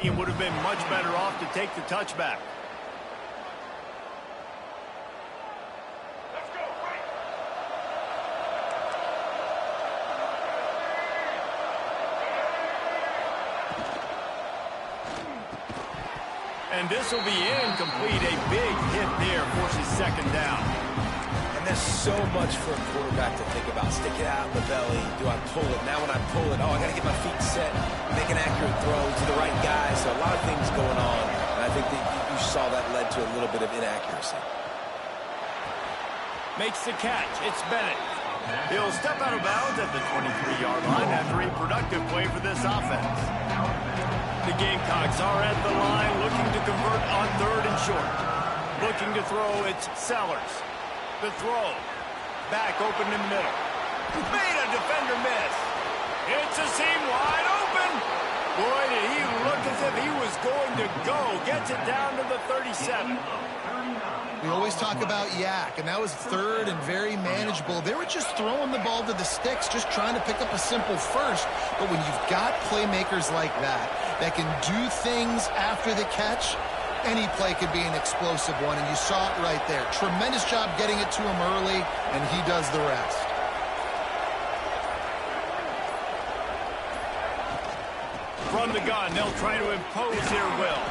He would have been much better off to take the touchback. And this will be incomplete. A big hit there forces second down. And there's so much for a quarterback to think about. Stick it out in the belly. Do I pull it? Now when I pull it, I got to get my feet set, make an accurate throw to the right guy. So a lot of things going on. And I think that you saw that led to a little bit of inaccuracy. Makes the catch. It's Bennett. He'll step out of bounds at the 23-yard line after a productive play for this offense. The Gamecocks are at the line looking to convert on 3rd and short. Looking to throw, it's Sellers. The throw. Back open in the middle. Made a defender miss. It's a seam wide open. Boy, did he look as if he was going to go. Gets it down to the 37. We always talk about yak, and that was 3rd and very manageable. They were just throwing the ball to the sticks, just trying to pick up a simple first. But when you've got playmakers like that can do things after the catch, any play could be an explosive one, and you saw it right there. Tremendous job getting it to him early, and he does the rest. From the gun, they'll try to impose their will.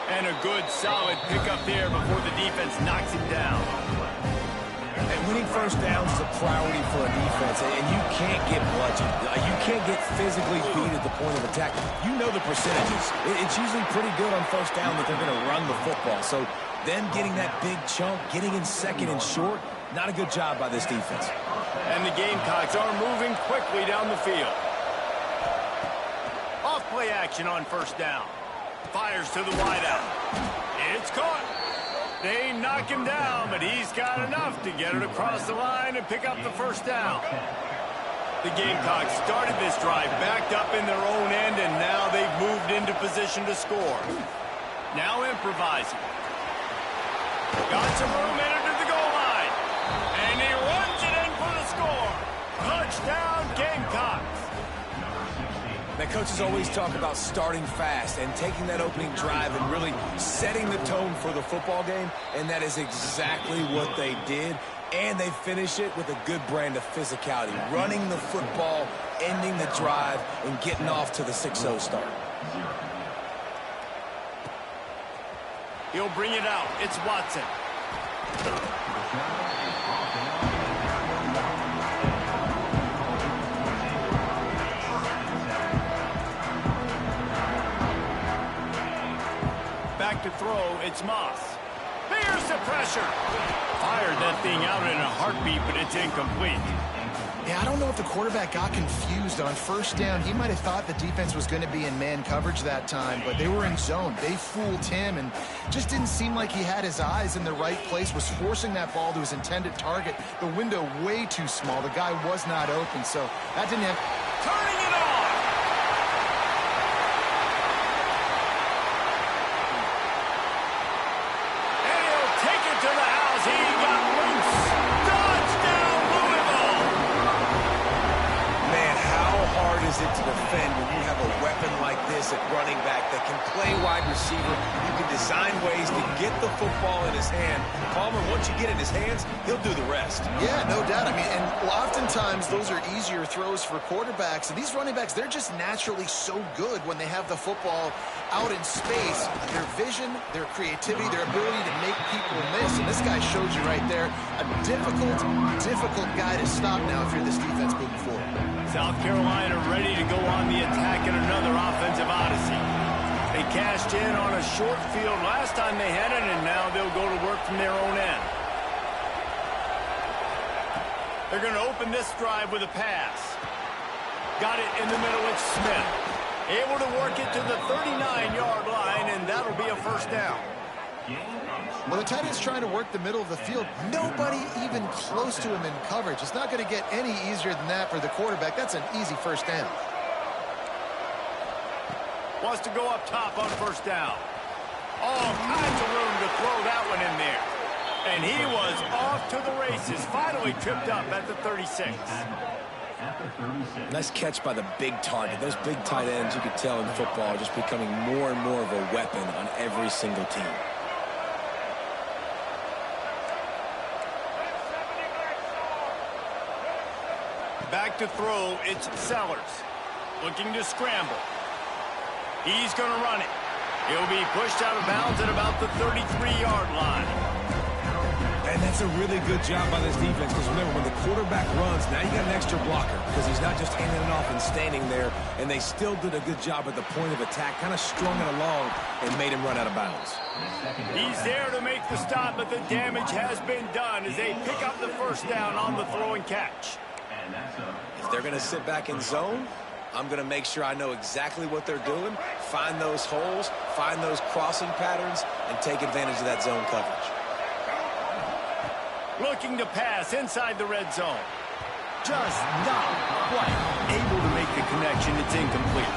And a good, solid pickup there before the defense knocks him down. And winning first downs is a priority for a defense, and you can't get bludgeoned. You can't get physically beat at the point of attack. You know the percentages. It's usually pretty good on first down that they're going to run the football. So then getting that big chunk, getting in 2nd and short, not a good job by this defense. And the Gamecocks are moving quickly down the field. Off play action on first down. Fires to the wideout. It's caught. They knock him down, but he's got enough to get it across the line and pick up the first down. The Gamecocks started this drive backed up in their own end, and now they've moved into position to score. Now improvising. Got some room in to the goal line. And he runs it in for the score. Touchdown, Gamecocks. Now, coaches always talk about starting fast and taking that opening drive and really setting the tone for the football game, and that is exactly what they did. And they finish it with a good brand of physicality, running the football, ending the drive, and getting off to the 6-0 start. He'll bring it out. It's Watson. Back to throw, it's Moss. There's the pressure. Fired that thing out in a heartbeat, but it's incomplete. Yeah, I don't know if the quarterback got confused on first down. He might have thought the defense was going to be in man coverage that time, but they were in zone. They fooled him and just didn't seem like he had his eyes in the right place, was forcing that ball to his intended target. The window way too small. The guy was not open, so that didn't have... Turning it on! And he'll take it to the house. He got loose. Touchdown, Louisville! Man, how hard is it to defend when you have a weapon like this at running back that can play wide receiver? You can design ways to get the football in his hand. Palmer, once you get it in his hands, he'll do the rest. Yeah, no doubt. I mean, and oftentimes those are easier throws for quarterbacks. And these running backs, they're just naturally so good when they have the football out in space. Their vision, their creativity, their ability to make people miss. And this guy showed you right there, a difficult guy to stop now if you're this defense moving forward. South Carolina ready to go on the attack in another offensive odyssey. They cashed in on a short field last time they had it, and now they'll go to work from their own end. They're going to open this drive with a pass. Got it in the middle, it's Smith. Able to work it to the 39-yard line, and that'll be a first down. Well, the tight end's trying to work the middle of the field. Nobody even close to him in coverage. It's not going to get any easier than that for the quarterback. That's an easy first down. Wants to go up top on first down. All kinds of room to throw that one in there. And he was off to the races. Finally tripped up at the 36. Nice catch by the big target. Those big tight ends, you could tell in football, are just becoming more and more of a weapon on every single team. Back to throw, it's Sellers. Looking to scramble. He's going to run it. He'll be pushed out of bounds at about the 33-yard line. And that's a really good job by this defense, because remember, when the quarterback runs, now you got an extra blocker, because he's not just handing it off and standing there, and they still did a good job at the point of attack, kind of strung it along and made him run out of bounds. He's there to make the stop, but the damage has been done as they pick up the first down on the throw and catch. If they're going to sit back in zone, I'm going to make sure I know exactly what they're doing, find those holes, find those crossing patterns, and take advantage of that zone coverage. Looking to pass inside the red zone. Just not quite able to make the connection. It's incomplete.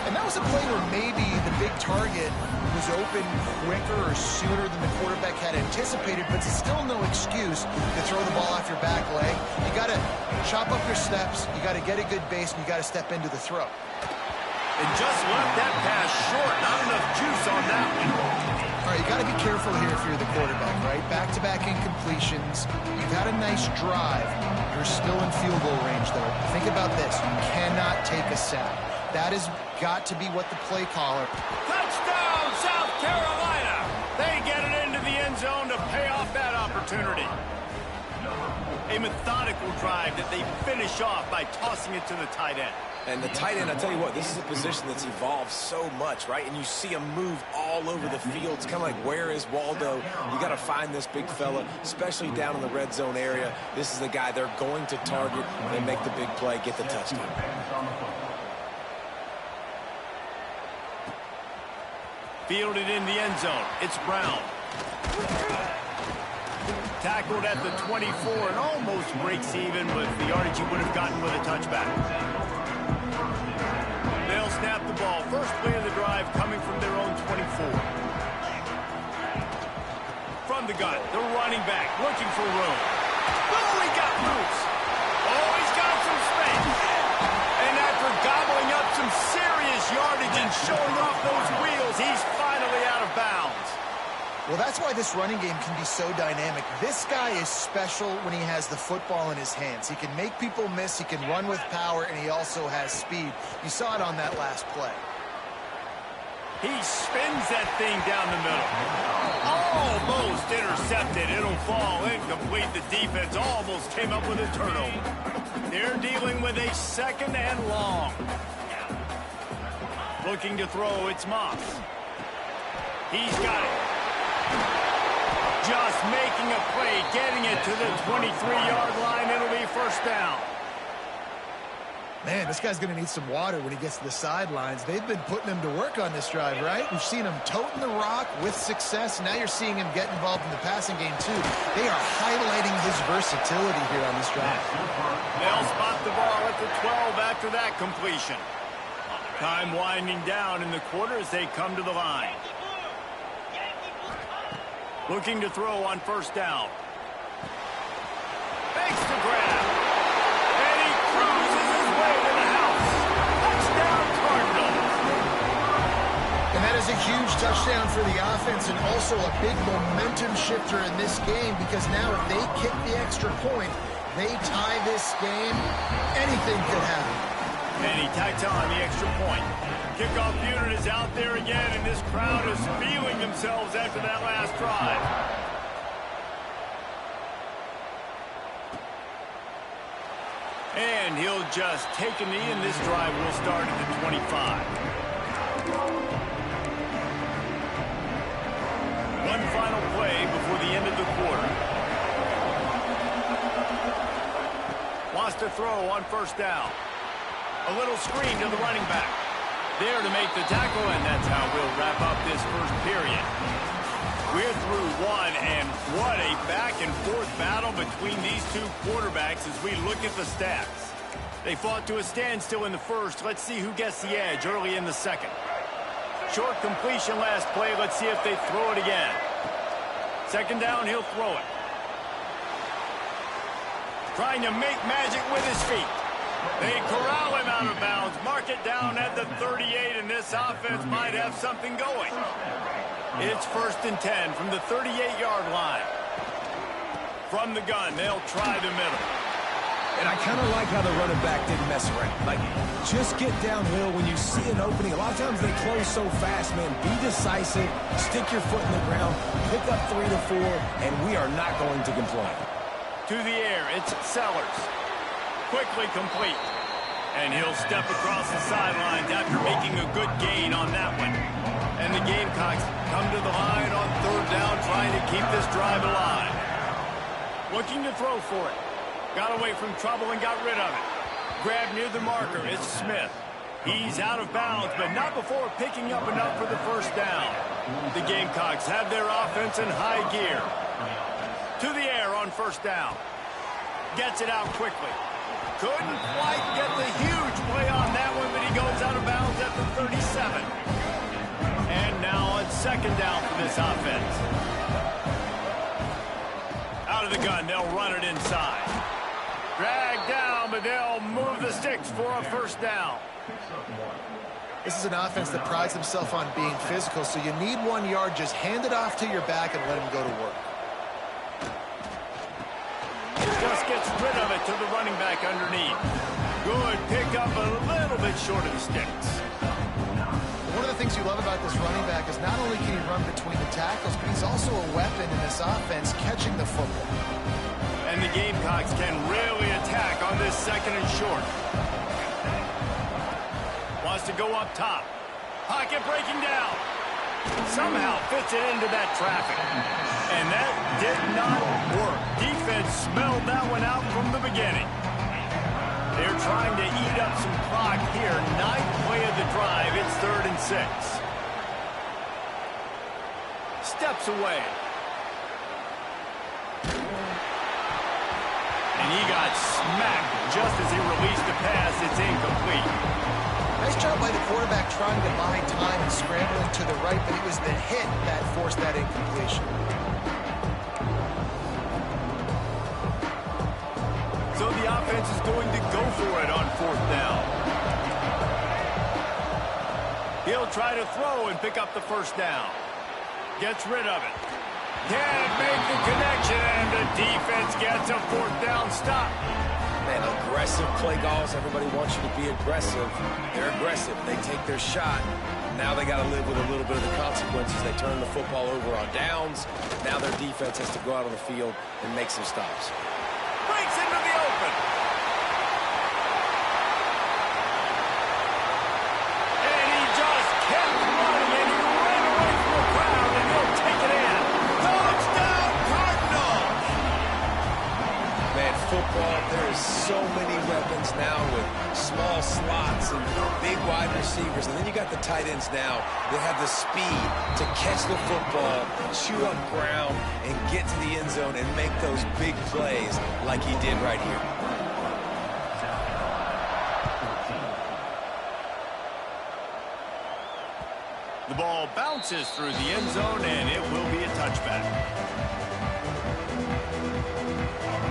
And that was a play where maybe the big target was open quicker or sooner than the quarterback had anticipated, but it's still no excuse to throw the ball off your back leg. You got to chop up your steps, you got to get a good base, and you got to step into the throw. And just left that pass short. Not enough juice on that one. All right, you got to be careful here if you're the quarterback, right? Back-to-back incompletions. You've had a nice drive. You're still in field goal range, though. Think about this. You cannot take a sack. That has got to be what the play caller... Touchdown, South Carolina! They get it into the end zone to pay off that opportunity. A methodical drive that they finish off by tossing it to the tight end. And the tight end, I tell you what, this is a position that's evolved so much, right? And you see him move all over the field. It's kind of like, where is Waldo? You got to find this big fella, especially down in the red zone area. This is the guy they're going to target and make the big play, get the touchdown. Fielded in the end zone. It's Brown. Tackled at the 24 and almost breaks even with the yardage he would have gotten with a touchback. They'll snap the ball. First play of the drive coming from their own 24. From the gun, the running back looking for room. Oh, he got loose. Oh, he's got some space. And after gobbling up some serious yardage and showing off those wheels, he's finally out of bounds. Well, that's why this running game can be so dynamic. This guy is special when he has the football in his hands. He can make people miss, he can run with power, and he also has speed. You saw it on that last play. He spins that thing down the middle. Almost intercepted. It'll fall incomplete. The defense almost came up with a turnover. They're dealing with a second and long. Looking to throw, it's Moss. He's got it. Just making a play, getting it to the 23-yard line. It'll be first down. Man, this guy's going to need some water when he gets to the sidelines. They've been putting him to work on this drive, right? We've seen him toting the rock with success. Now you're seeing him get involved in the passing game, too. They are highlighting his versatility here on this drive. They'll spot the ball at the 12 after that completion. Time winding down in the quarter as they come to the line. Looking to throw on first down. Makes the grab. And he cruises his way to the house. Touchdown, Cardinals. And that is a huge touchdown for the offense and also a big momentum shifter in this game, because now if they kick the extra point, they tie this game, anything could happen. And he tacks on the extra point. Kickoff unit is out there again, and this crowd is feeling themselves after that last drive. And he'll just take a knee, and this drive will start at the 25. One final play before the end of the quarter. Wants to throw on first down. A little screen to the running back. There to make the tackle, and that's how we'll wrap up this first period. We're through one, and what a back-and-forth battle between these two quarterbacks as we look at the stats. They fought to a standstill in the first. Let's see who gets the edge early in the second. Short completion last play. Let's see if they throw it again. Second down, he'll throw it. Trying to make magic with his feet. They corral him out of bounds. Mark it down at the 38, and this offense might have something going. It's 1st and 10 from the 38-yard line. From the gun, they'll try the middle. And I kind of like how the running back didn't mess around. Like, just get downhill when you see an opening. A lot of times they close so fast, man. Be decisive, stick your foot in the ground, pick up 3 to 4, and we are not going to complain. To the air, it's Sellers. Quickly complete. And he'll step across the sidelines after making a good gain on that one. And the Gamecocks come to the line on 3rd down, trying to keep this drive alive. Looking to throw for it. Got away from trouble and got rid of it. Grabbed near the marker. It's Smith. He's out of bounds, but not before picking up enough for the 1st down. The Gamecocks have their offense in high gear. To the air on 1st down. Gets it out quickly. Couldn't quite get the huge play on that one, but he goes out of bounds at the 37. And now on 2nd down for this offense. Out of the gun, they'll run it inside. Dragged down, but they'll move the sticks for a 1st down. This is an offense that prides himself on being physical, so you need 1 yard. Just hand it off to your back and let him go to work. Just gets rid of it to the running back underneath. Good pickup, a little bit short of the sticks. One of the things you love about this running back is not only can he run between the tackles, but he's also a weapon in this offense catching the football. And the Gamecocks can really attack on this 2nd and short. Wants to go up top. Pocket breaking down. Somehow fits it into that traffic. And that did not work. Defense smelled that one out from the beginning. They're trying to eat up some clock here. 9th play of the drive. It's 3rd and 6. Steps away. And he got smacked just as he released the pass. It's incomplete. Nice job by the quarterback trying to buy time and scrambling to the right, but it was the hit that forced that incompletion. So the offense is going to go for it on 4th down. He'll try to throw and pick up the 1st down. Gets rid of it. Can't make the connection, and the defense gets a 4th down stop. Man, aggressive play calls. Everybody wants you to be aggressive. They're aggressive. They take their shot. Now they got to live with a little bit of the consequences. They turn the football over on downs. Now their defense has to go out on the field and make some stops. Breaks into the open. And he just kept running, and he ran away from the crowd, and he'll take it in. Touchdown, Cardinals! Man, football, there is so many weapons now with small slots and big wide receivers. And then you got the tight ends now that have the speed to catch the football, chew up ground, and get to the end zone and make those big plays like he did right here. The ball bounces through the end zone, and it will be a touchback.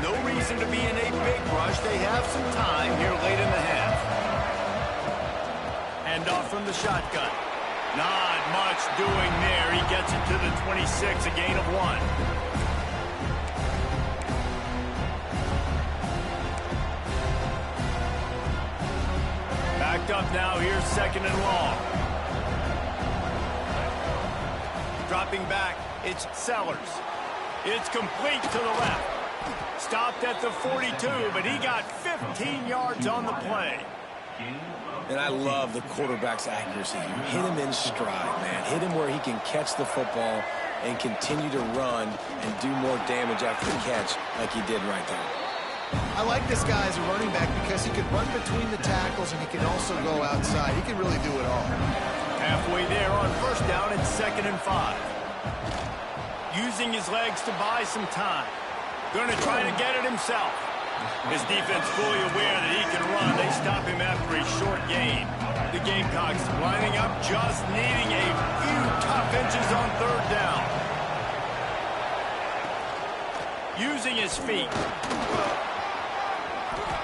No reason to be in a big rush. They have some time here late in the half. Hand off from the shotgun. Not much doing there. He gets it to the 26, a gain of 1. Backed up now. Here's 2nd and long. Dropping back, it's Sellers. It's complete to the left. Stopped at the 42, but he got 15 yards on the play. And I love the quarterback's accuracy. You hit him in stride, man. Hit him where he can catch the football and continue to run and do more damage after the catch like he did right there. I like this guy as a running back because he can run between the tackles and he can also go outside. He can really do it all. Halfway there on 1st down, it's 2nd and 5. Using his legs to buy some time. Going to try to get it himself. His defense fully aware that he can run. They stop him after a short gain. The Gamecocks lining up, just needing a few tough inches on 3rd down. Using his feet.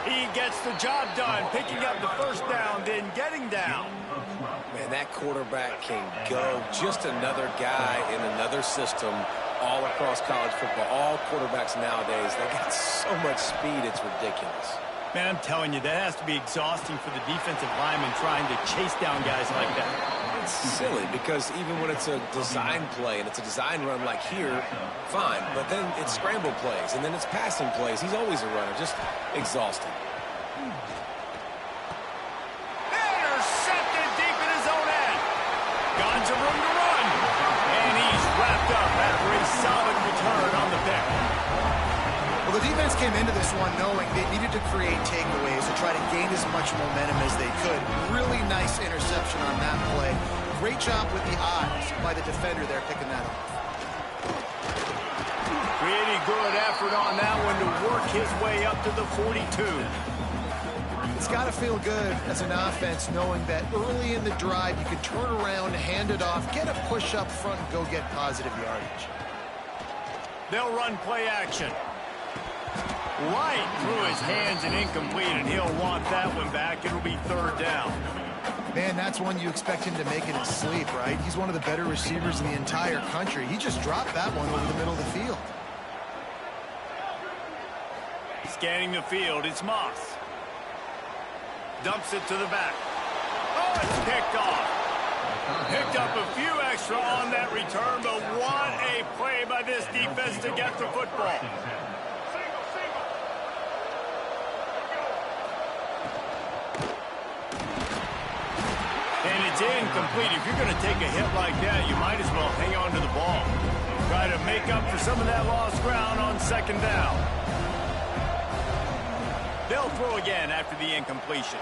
He gets the job done, picking up the first down, then getting down. Man, that quarterback can go. Just another guy in another system all across college football. All quarterbacks nowadays, they got so much speed, it's ridiculous. Man, I'm telling you, that has to be exhausting for the defensive lineman trying to chase down guys like that. It's silly because even when it's a design play and it's a design run like here, fine. But then it's scramble plays and then it's passing plays. He's always a runner. Just exhausting. Intercepted deep in his own end. Got some room to run. And he's wrapped up after a solid return on the pick. Well, the defense came into this one knowing they needed to create takeaways to try to gain as much momentum as they could. Really nice interception on that play. Great job with the eyes by the defender there picking that off. Pretty good effort on that one to work his way up to the 42. It's got to feel good as an offense knowing that early in the drive you can turn around, hand it off, get a push up front, and go get positive yardage. They'll run play action. Right through his hands and incomplete, and he'll want that one back. It'll be third down. Man, that's one you expect him to make in his sleep, right? He's one of the better receivers in the entire country. He just dropped that one over the middle of the field. Scanning the field, it's Moss. Dumps it to the back. Oh, it's picked off. Picked up a few extra on that return, but what a play by this defense to get the football. And it's incomplete. If you're going to take a hit like that, you might as well hang on to the ball. Try to make up for some of that lost ground on second down. They'll throw again after the incompletion.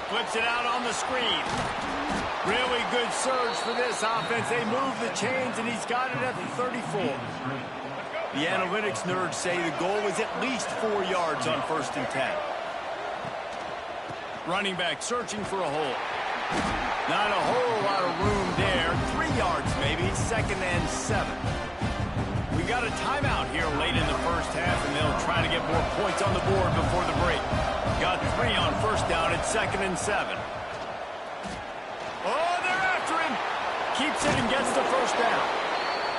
Flips it out on the screen. Really good surge for this offense. They move the chains, and he's got it at the 34. The analytics nerds say the goal is at least 4 yards on 1st and 10. Running back searching for a hole. Not a whole lot of room there. 3 yards maybe. 2nd and 7. We got a timeout here late in the first half, and they'll try to get more points on the board before the break. Got 3 on 1st down at 2nd and 7. Oh, they're after him. Keeps it and gets the first down.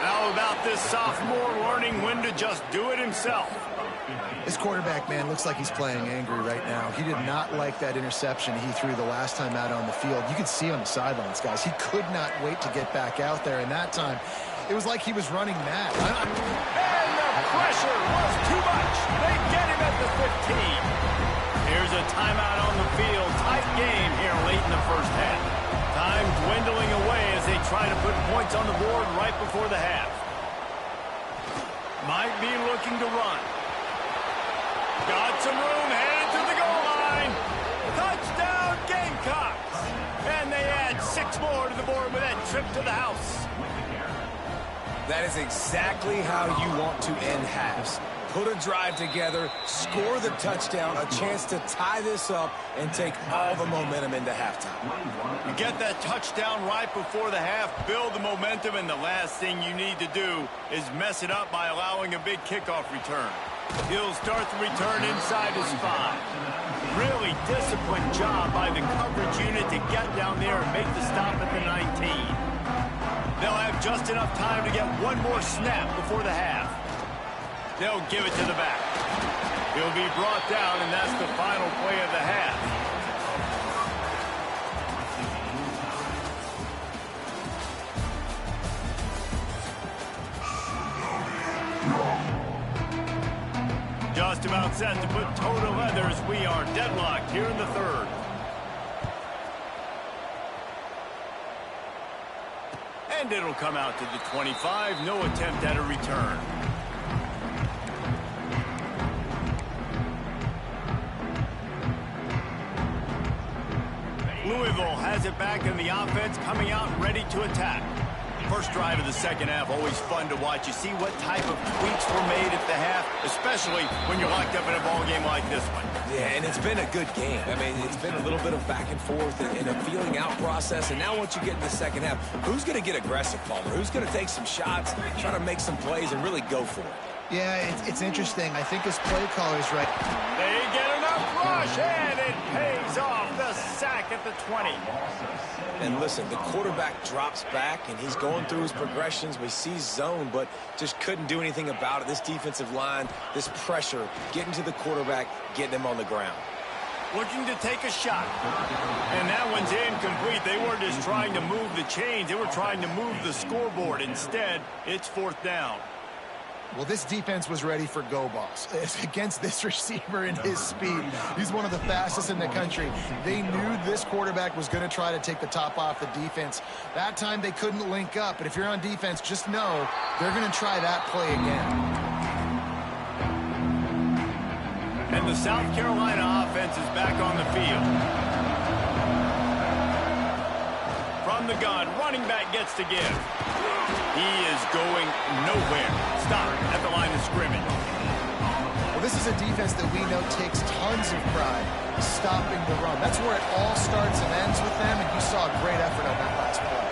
How about this sophomore learning when to just do it himself? This quarterback, man, looks like he's playing angry right now. He did not like that interception he threw the last time out on the field. You could see on the sidelines, guys. He could not wait to get back out there, and that time it was like he was running mad. And the pressure was too much. They get him at the 15. Here's a timeout on the field. Tight game here late in the first half. Time dwindling away as they try to put points on the board right before the half. Might be looking to run. Got some room, headed to the goal line. Touchdown, Gamecocks. And they add 6 more to the board with that trip to the house. That is exactly how you want to end halves. Put a drive together, score the touchdown, a chance to tie this up, and take all the momentum into halftime. You get that touchdown right before the half, build the momentum, and the last thing you need to do is mess it up by allowing a big kickoff return. He'll start the return inside his 5. Really disciplined job by the coverage unit to get down there and make the stop at the 19. They'll have just enough time to get one more snap before the half. They'll give it to the back. He'll be brought down, and that's the final play of the half. Just about set to put toe to leather as we are deadlocked here in the third. And it'll come out to the 25. No attempt at a return. Louisville has it back in the offense, coming out ready to attack. First drive of the second half, always fun to watch. You see what type of tweaks were made at the half, especially when you're locked up in a ball game like this one. Yeah, and it's been a good game. I mean, it's been a little bit of back and forth and a feeling out process. And now once you get in the second half, who's going to get aggressive, Palmer? Who's going to take some shots, try to make some plays, and really go for it? Yeah, it's interesting. I think his play caller's right. They get enough. rush, and it pays off. The sack at the 20. And listen, the quarterback drops back, and he's going through his progressions. We see zone, but just couldn't do anything about it. This defensive line, this pressure, getting to the quarterback, getting him on the ground. Looking to take a shot. And that one's incomplete. They weren't just trying to move the chains. They were trying to move the scoreboard. Instead, it's 4th down. Well, this defense was ready for go balls. Against this receiver and his speed. He's one of the fastest in the country. They knew this quarterback was going to try to take the top off the defense. That time they couldn't link up. But if you're on defense, just know they're going to try that play again. And the South Carolina offense is back on the field. From the gun, running back gets to give. He is going nowhere. Stop at the line of scrimmage. Well, this is a defense that we know takes tons of pride stopping the run. That's where it all starts and ends with them, and you saw a great effort on that last play.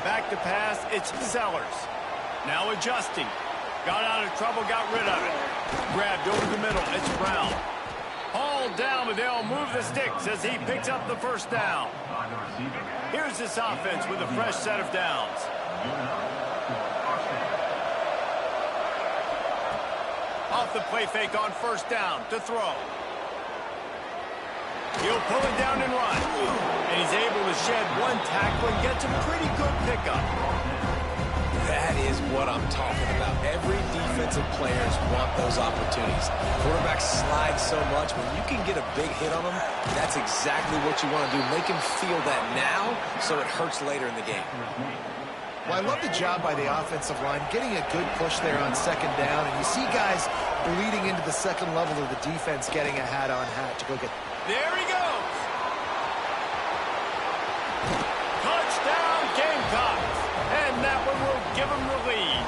Back to pass, it's Sellers. Now adjusting. Got out of trouble, got rid of it. Grabbed over the middle, it's Brown. Hauled down, but they'll move the sticks as he picks up the 1st down. Here's this offense with a fresh set of downs. Off the play fake on 1st down to throw. He'll pull it down and run. And he's able to shed one tackle and gets a pretty good pickup. That is what I'm talking about. Every defensive players want those opportunities. Quarterbacks slide so much. When you can get a big hit on them, that's exactly what you want to do. Make him feel that now so it hurts later in the game. Well, I love the job by the offensive line, getting a good push there on 2nd down. And you see guys bleeding into the 2nd level of the defense getting a hat-on-hat to go get. There he goes. Touchdown, Gamecocks. And that one will give them the lead.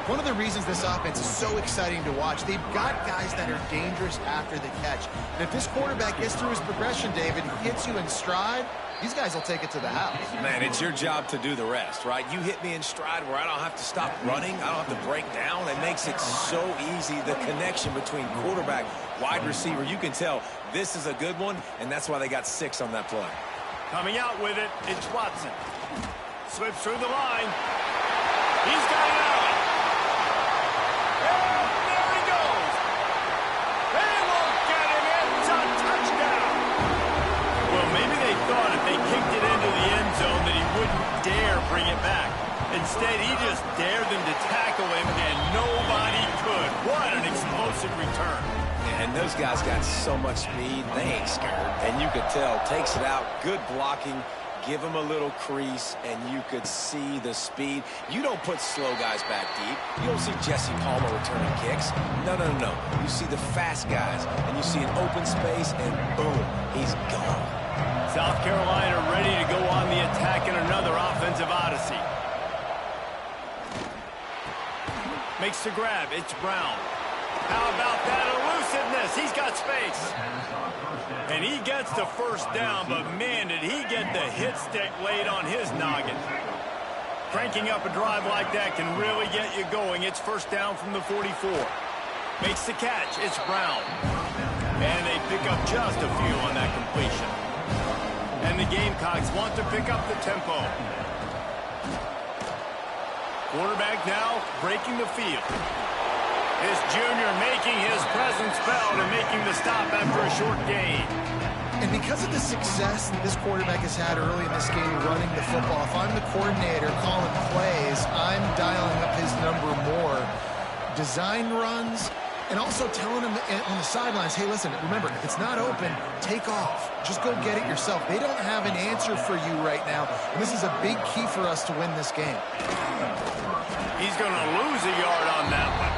One of the reasons this offense is so exciting to watch, they've got guys that are dangerous after the catch. And if this quarterback gets through his progression, David, hits you in stride, these guys will take it to the house. Man, it's your job to do the rest, right? You hit me in stride where I don't have to stop running. I don't have to break down. It makes it so easy, the connection between quarterback, wide receiver. You can tell this is a good one, and that's why they got 6 on that play. Coming out with it, it's Watson. Slips through the line. He's got it out. And there he goes. They won't get him. It's a touchdown. Well, maybe they thought if they kicked it into the end zone that he wouldn't dare bring it back. Instead, he just dared them to tackle him, and nobody could. What an explosive return. And those guys got so much speed, they ain't scared. And you could tell, takes it out, good blocking, give him a little crease, and you could see the speed. You don't put slow guys back deep. You don't see Jesse Palmer returning kicks. No, no, no, no. You see the fast guys, and you see an open space, and boom, he's gone. South Carolina ready to go on the attack in another offensive odyssey. Makes the grab. It's Brown. How about that elusiveness? He's got space. And he gets the 1st down, but man, did he get the hit stick laid on his noggin. Cranking up a drive like that can really get you going. It's 1st down from the 44. Makes the catch. It's Brown. And they pick up just a few on that completion. And the Gamecocks want to pick up the tempo. Quarterback now breaking the field. This junior making his presence felt and making the stop after a short gain. And because of the success that this quarterback has had early in this game running the football, if I'm the coordinator calling plays, I'm dialing up his number more. Design runs, and also telling him on the sidelines, hey, listen, remember, if it's not open, take off. Just go get it yourself. They don't have an answer for you right now, and this is a big key for us to win this game. He's going to lose a yard on that one.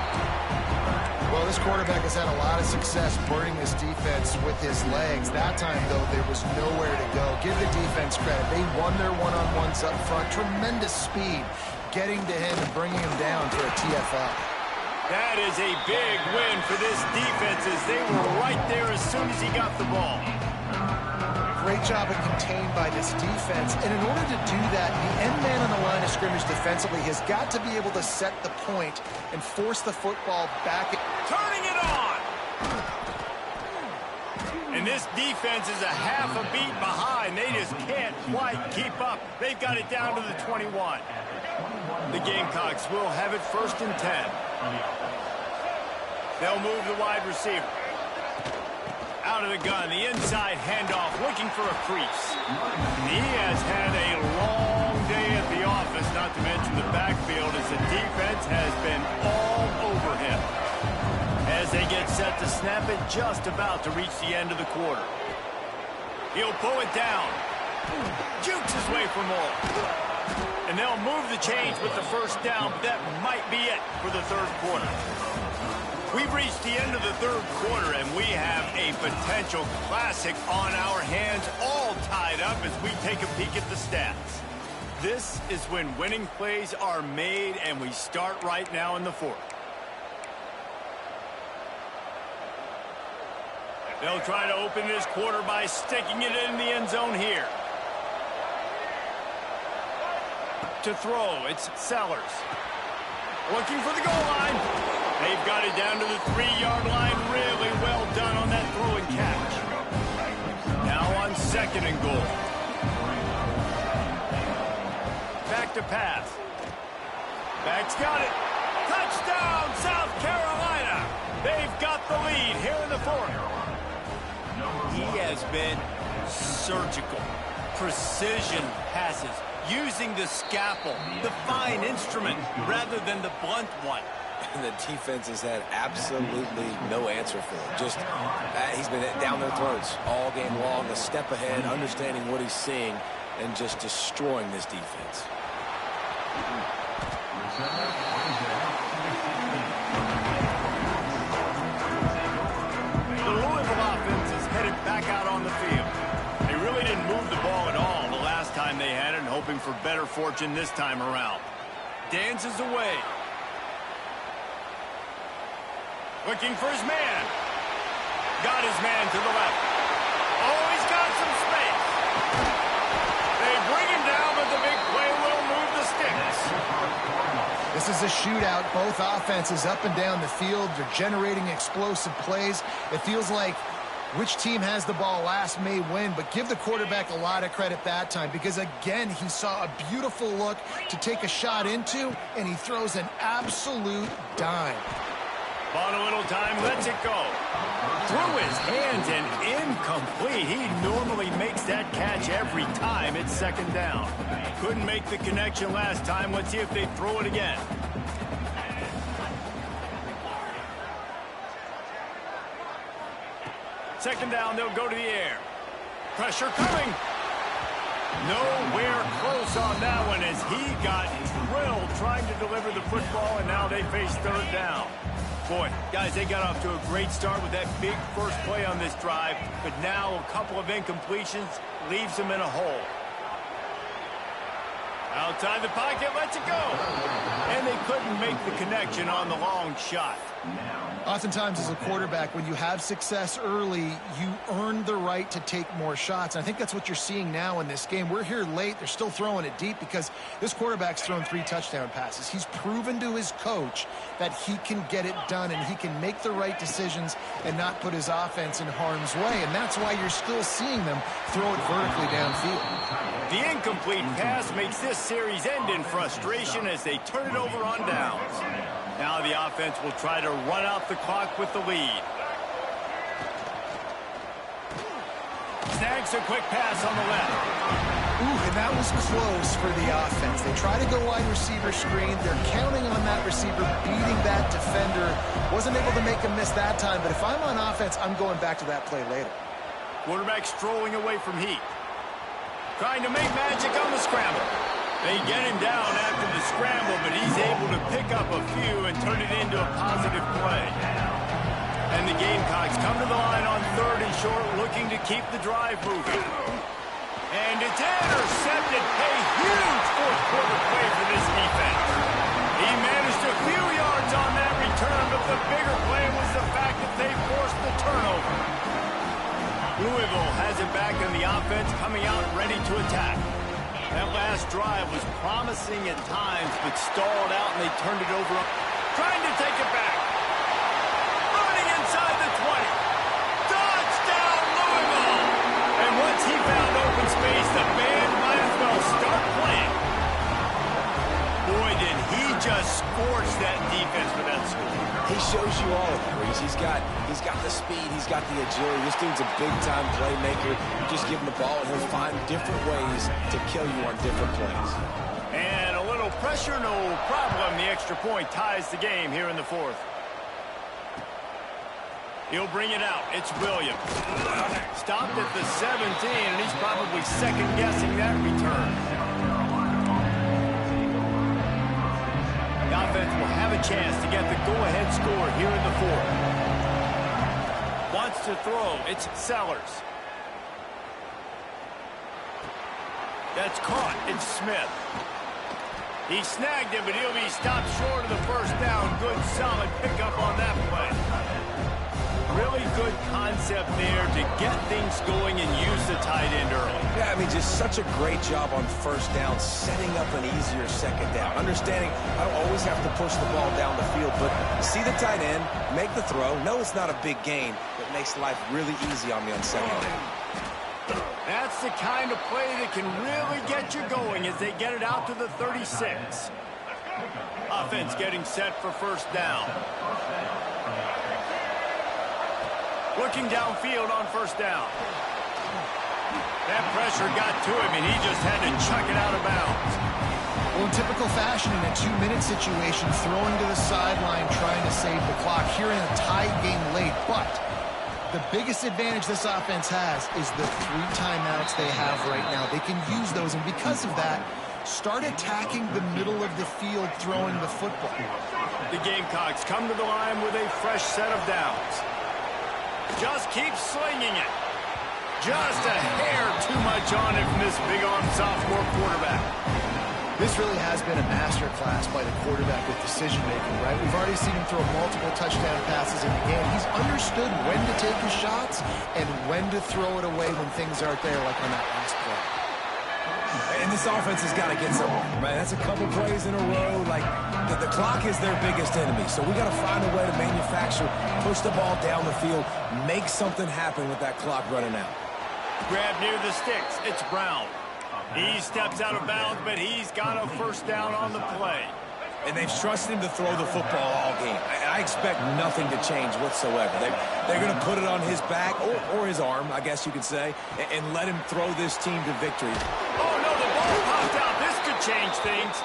Well, this quarterback has had a lot of success burning this defense with his legs. That time, though, there was nowhere to go. Give the defense credit. They won their one-on-ones up front. Tremendous speed getting to him and bringing him down for a TFL. That is a big win for this defense as they were right there as soon as he got the ball. Great job of contained by this defense. And in order to do that, the end man on the line of scrimmage defensively has got to be able to set the point and force the football back. turning it on. And this defense is a half a beat behind. They just can't quite keep up. They've got it down to the 21. The Gamecocks will have it 1st and 10. They'll move the wide receiver. Out of the gun, the inside handoff, looking for a crease. He has had a long day at the office, not to mention the backfield, as the defense has been all over him. As they get set to snap it, just about to reach the end of the quarter. He'll pull it down. Jukes his way for more. And they'll move the chains with the 1st down, but that might be it for the 3rd quarter. We've reached the end of the 3rd quarter, and we have a potential classic on our hands, all tied up as we take a peek at the stats. This is when winning plays are made, and we start right now in the 4th. They'll try to open this quarter by sticking it in the end zone here. To throw, it's Sellers. Looking for the goal line. They've got it down to the 3-yard line. Really well done on that throw and catch. Now on 2nd and goal. Back to pass. Back's got it. Touchdown, South Carolina. They've got the lead here in the 4th. He has been surgical. Precision passes. Using the scalpel, the fine instrument, rather than the blunt one. And the defense has had absolutely no answer for him. Just, he's been down their throats all game long, a step ahead, understanding what he's seeing, and just destroying this defense. The Louisville offense is headed back out on the field. They really didn't move the ball at all the last time they had it, and hoping for better fortune this time around. Dances away. Looking for his man. Got his man to the left. Oh, he's got some space. They bring him down, but the big play will move the sticks. This is a shootout. Both offenses up and down the field. They're generating explosive plays. It feels like which team has the ball last may win, but give the quarterback a lot of credit that time because, again, he saw a beautiful look to take a shot into, and he throws an absolute dime. Bought a little time, lets it go. Through his hands and incomplete. He normally makes that catch every time. It's 2nd down. Couldn't make the connection last time. Let's see if they throw it again. Second down, they'll go to the air. Pressure coming. Nowhere close on that one as he got drilled trying to deliver the football, and now they face 3rd down. Boy, guys, they got off to a great start with that big first play on this drive, but now a couple of incompletions leaves them in a hole. Outside the pocket, lets it go. And they couldn't make the connection on the long shot. Oftentimes as a quarterback, when you have success early, you earn the right to take more shots. And I think that's what you're seeing now in this game. We're here late. They're still throwing it deep because this quarterback's thrown 3 touchdown passes. He's proven to his coach that he can get it done and he can make the right decisions and not put his offense in harm's way. And that's why you're still seeing them throw it vertically downfield. The incomplete pass makes this series end in frustration as they turn it over on downs. Now the offense will try to run out the clock with the lead. Snags a quick pass on the left. Ooh, and that was close for the offense. They try to go wide receiver screen. They're counting on that receiver beating that defender. Wasn't able to make him miss that time, but if I'm on offense, I'm going back to that play later. Quarterback strolling away from heat. Trying to make magic on the scramble. They get him down after the scramble, but he's able to pick up a few and turn it into a positive play. And the Gamecocks come to the line on 3rd and short, looking to keep the drive moving. And it's intercepted. A huge 4th quarter play for this defense. He managed a few yards on that return, but the bigger play was the fact that they forced the turnover. Louisville has it back in the offense, coming out ready to attack. That last drive was promising at times, but stalled out, and they turned it over. Trying to take it back. He's got the speed. He's got the agility. This dude's a big-time playmaker. You just give him the ball, and he'll find different ways to kill you on different plays. And a little pressure, no problem. The extra point ties the game here in the fourth. He'll bring it out. It's Williams. Stopped at the 17, and he's probably second-guessing that return. The offense will have a chance to get the go-ahead score here in the fourth. Wants to throw. It's Sellers. That's caught. It's Smith. He snagged it, but he'll be stopped short of the first down. Good, solid pickup on that play. Really good concept there to get things going and use the tight end early. Yeah, I mean, just such a great job on first down, setting up an easier second down. Understanding I don't always have to push the ball down the field, but see the tight end, make the throw. No, it's not a big gain, but makes life really easy on me on second down. That's the kind of play that can really get you going as they get it out to the 36. Offense getting set for first down. Looking downfield on first down. That pressure got to him, and he just had to chuck it out of bounds. Well, in typical fashion, in a 2-minute situation, throwing to the sideline, trying to save the clock. Here in a tied game late, but the biggest advantage this offense has is the 3 timeouts they have right now. They can use those, and because of that, start attacking the middle of the field throwing the football. The Gamecocks come to the line with a fresh set of downs. Just keep slinging it. Just a hair too much on it from this big-armed sophomore quarterback. This really has been a masterclass by the quarterback with decision-making, right? We've already seen him throw multiple touchdown passes in the game. He's understood when to take his shots and when to throw it away when things aren't there, like on that last play. And this offense has got to get somewhere, right? That's a couple plays in a row. Like, the clock is their biggest enemy. So we got to find a way to manufacture, push the ball down the field, make something happen with that clock running out. Grab near the sticks. It's Brown. He steps out of bounds, but he's got a first down on the play. And they've trusted him to throw the football all game. I expect nothing to change whatsoever. They're going to put it on his back, or his arm, I guess you could say, and let him throw this team to victory. Oh, no, the ball popped out. This could change things.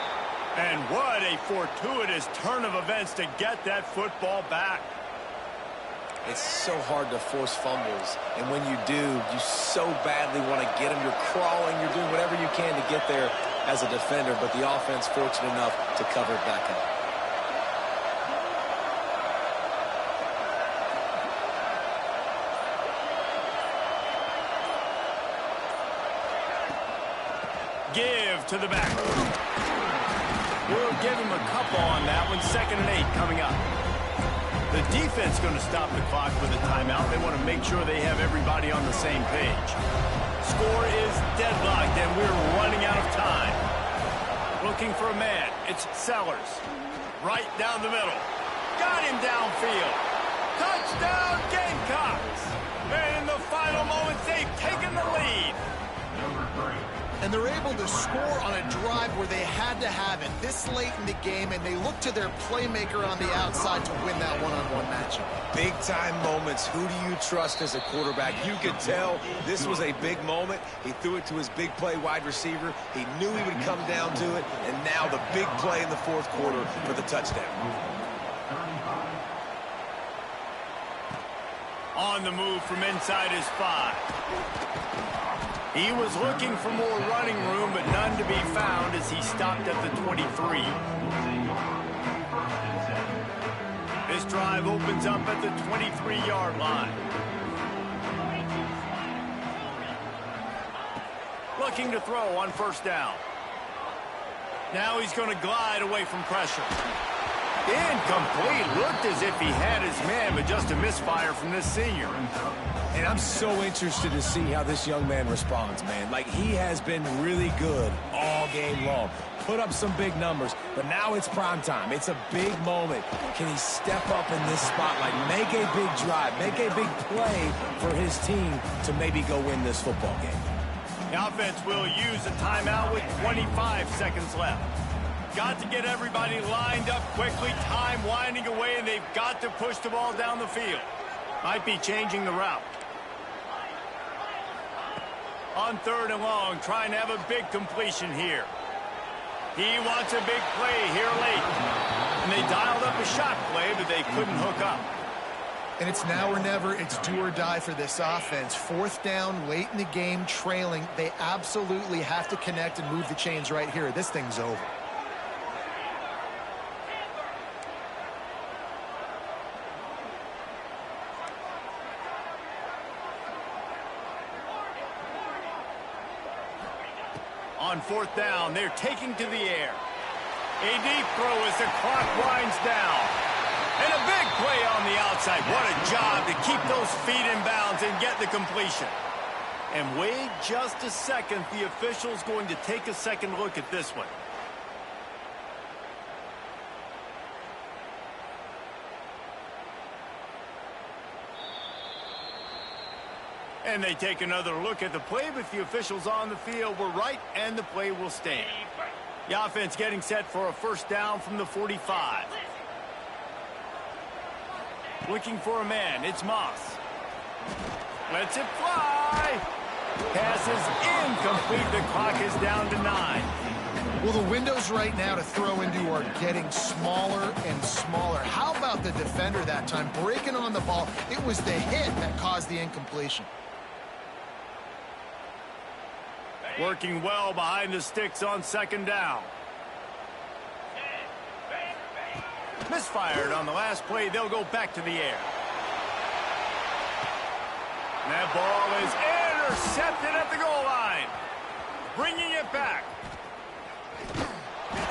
And what a fortuitous turn of events to get that football back. It's so hard to force fumbles, and when you do, you so badly want to get them. You're crawling, you're doing whatever you can to get there as a defender, but the offense fortunate enough to cover it back up. Give to the back. We'll give him a couple on that one. 2nd and 8 coming up. The defense going to stop the clock with a timeout. They want to make sure they have everybody on the same page. Score is deadlocked, and we're running out of time. Looking for a man. It's Sellers. Right down the middle. Got him downfield. Touchdown, Gamecocks. And in the final moments, they've taken the lead. And they're able to score on a drive where they had to have it this late in the game, and they look to their playmaker on the outside to win that one-on-one matchup. Big-time moments. Who do you trust as a quarterback? You could tell this was a big moment. He threw it to his big play wide receiver. He knew he would come down to it, and now the big play in the 4th quarter for the touchdown. On the move from inside his 5. He was looking for more running room, but none to be found as he stopped at the 23. This drive opens up at the 23-yard line. Looking to throw on first down. Now he's going to glide away from pressure. Incomplete. Looked as if he had his man, but just a misfire from this senior. And I'm so interested to see how this young man responds, man. Like, he has been really good all game long. Put up some big numbers, but now it's prime time. It's a big moment. Can he step up in this spotlight, make a big drive, make a big play for his team to maybe go win this football game? The offense will use a timeout with 25 seconds left. got to get everybody lined up quickly, time winding away, and they've got to push the ball down the field. Might be changing the route. On 3rd and long, trying to have a big completion here. He wants a big play here late. And they dialed up a shot play, but they couldn't hook up. And it's now or never. It's do or die for this offense. 4th down, late in the game, trailing. They absolutely have to connect and move the chains right here. This thing's over. On 4th down, they're taking to the air. A deep throw as the clock winds down. And a big play on the outside. What a job to keep those feet in bounds and get the completion. And wait just a second. The official's going to take a second look at this one. And they take another look at the play, but the officials on the field were right, and the play will stand. The offense getting set for a 1st down from the 45. Looking for a man. It's Moss. Lets it fly. Pass is incomplete. The clock is down to 9. Well, the windows right now to throw into are getting smaller and smaller. How about the defender that time breaking on the ball? It was the hit that caused the incompletion. Working well behind the sticks on 2nd down. Misfired on the last play. They'll go back to the air. And that ball is intercepted at the goal line. Bringing it back.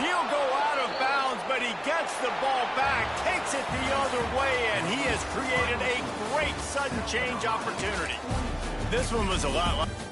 He'll go out of bounds, but he gets the ball back, takes it the other way, and he has created a great sudden change opportunity. This one was a lot like...